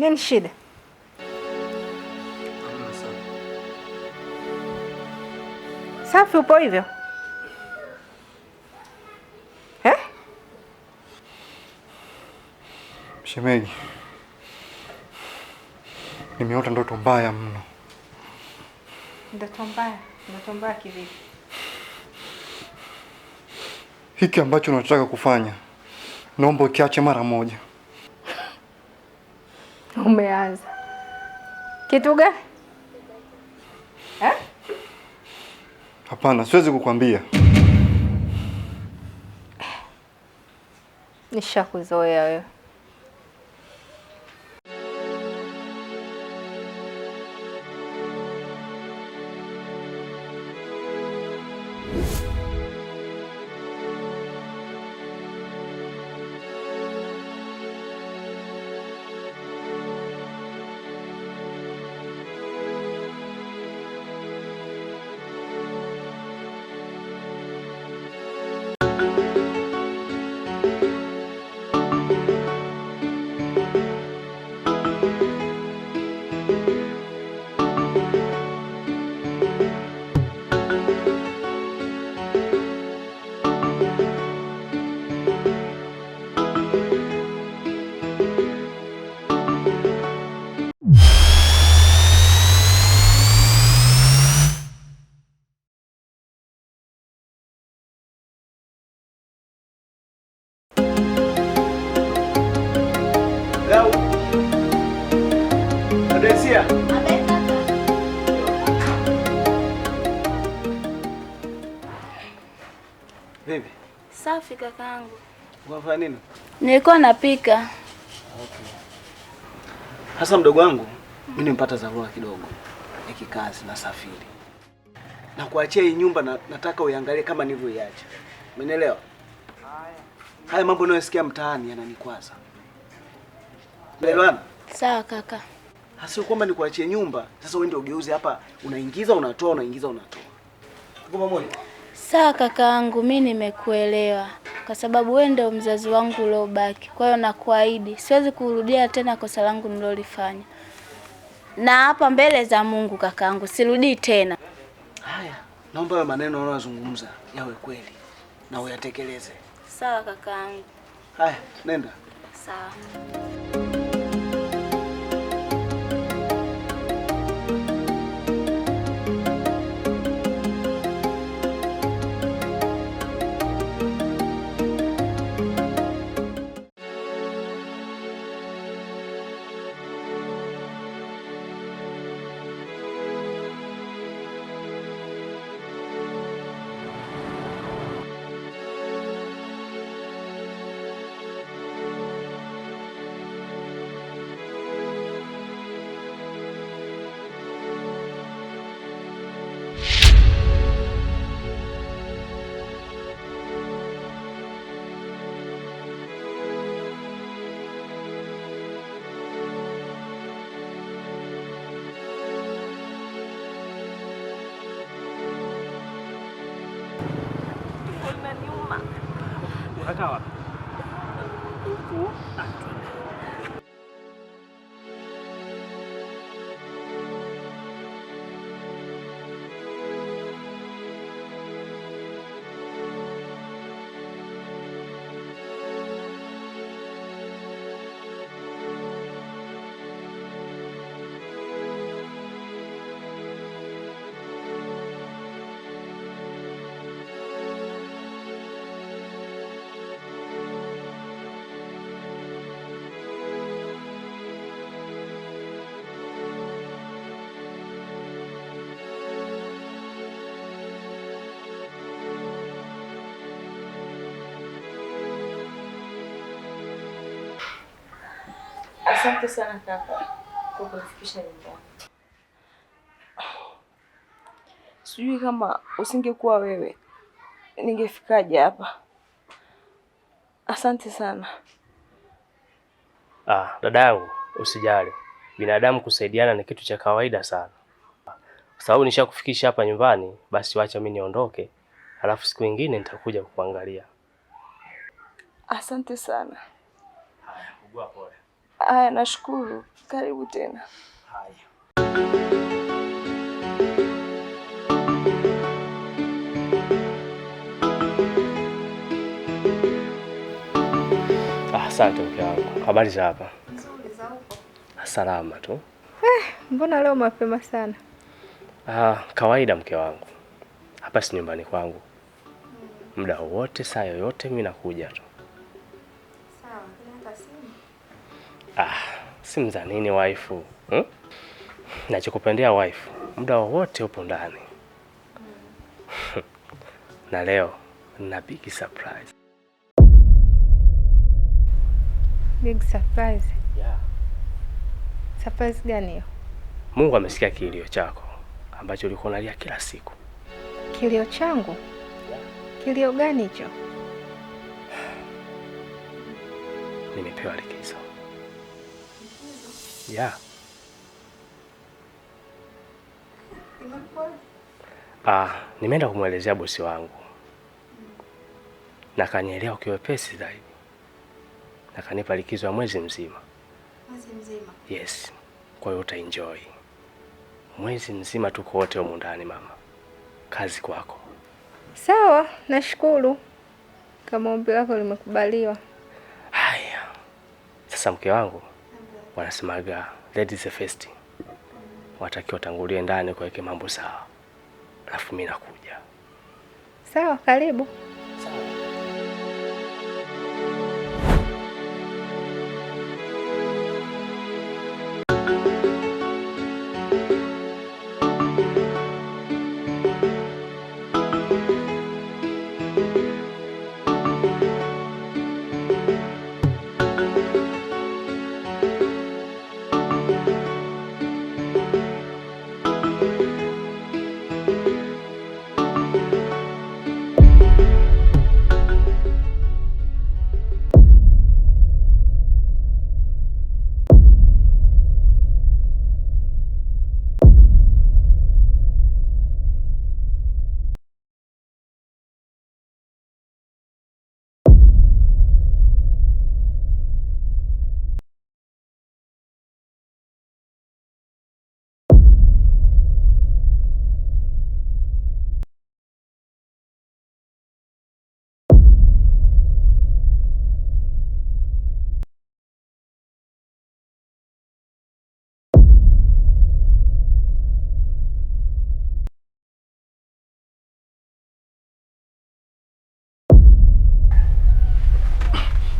Nini shida? Safi, upo hivyo? Shemeji, nimeota ndoto mbaya mno. Ndoto mbaya? Ndoto mbaya kivipi? Hiki ambacho unataka kufanya, naomba ukiache mara moja. Umeanza. Kitu gani? Hapana, siwezi kukwambia. Nishakuzoea wewe. Adesia. Vipi? Safi kakaangu. Unafanya nini? Nilikuwa napika. Okay. Hasa mdogo wangu, mimi nimepata dharura kidogo ya kikazi na safiri. Na kuachia hii nyumba nataka uiangalie kama nilivyoiacha. Umenielewa? Haya mambo unayosikia mtaani yananikwaza. Unaelewana? Sawa kaka. Hasa kwamba nikuachie nyumba, sasa wewe ndio ugeuze hapa, unaingiza unatoa, unaingiza unatoa. Tuko pamoja? Sawa kakaangu, mimi nimekuelewa. Kwa sababu wewe ndio mzazi wangu uliobaki. Kwa hiyo nakuahidi, siwezi kurudia tena kosa langu nilolifanya. Na hapa mbele za Mungu kakaangu, sirudii tena. Haya, naomba wewe maneno unayozungumza yawe kweli na uyatekeleze. Sawa kakaangu. Haya, nenda. Sawa. Sawa. Asante sana kaka kwa kunifikisha nyumbani. Sijui kama usingekuwa wewe ningefikaje hapa. Asante sana. Dada yangu, usijali. Binadamu kusaidiana ni kitu cha kawaida sana. Kwa sababu nishakufikisha hapa nyumbani, basi wacha mimi niondoke. Alafu siku nyingine nitakuja kukuangalia. Asante sana. Haya, ugua pole. Haya, nashukuru. Karibu tena. Haya. Asante mke wangu. Habari za hapa? Nzuri, za huko? Salama tu. Mbona leo mapema sana? Kawaida mke wangu. Hapa si nyumbani kwangu. Muda wowote, saa yoyote mimi nakuja tu. Sawa, hata simu. Simu za nini waifu? Nachokupendea waifu, muda wowote upo ndani. Na leo na big surprise. Big surprise? Yeah. Surprise gani hiyo? Mungu amesikia kilio chako ambacho ulikuwa unalia kila siku. Kilio changu? Yeah. Kilio gani hicho? Nimepewa likizo. Yeah. Nimeenda kumwelezea bosi wangu. Na kanielewa kiwepesi zaidi. Na kanipa likizo ya mwezi mzima. Mwezi mzima? Yes. Kwa hiyo utaenjoy. Mwezi mzima tuko wote humu ndani mama. Kazi kwako. Sawa, nashukuru. Kama ombi lako limekubaliwa. Haya. Sasa mke wangu, wanasemaga ladies first. Watakiwa tangulie ndani kuweke mambo sawa. Alafu mimi nakuja. Sawa, karibu. Sawa.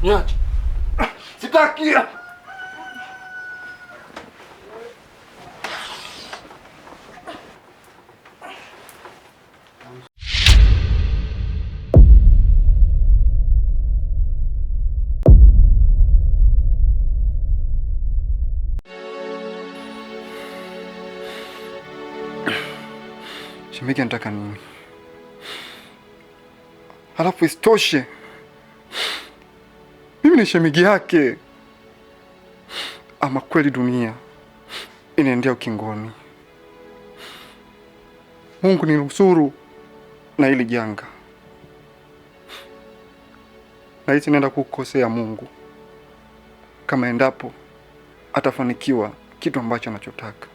Niache. Sitaki. Shemeji anataka nini? Halafu isitoshe mimi ni shemeji yake. Ama kweli dunia inaendea ukingoni. Mungu ninusuru na hili janga. Na hizi naenda kukosea Mungu kama endapo atafanikiwa kitu ambacho anachotaka.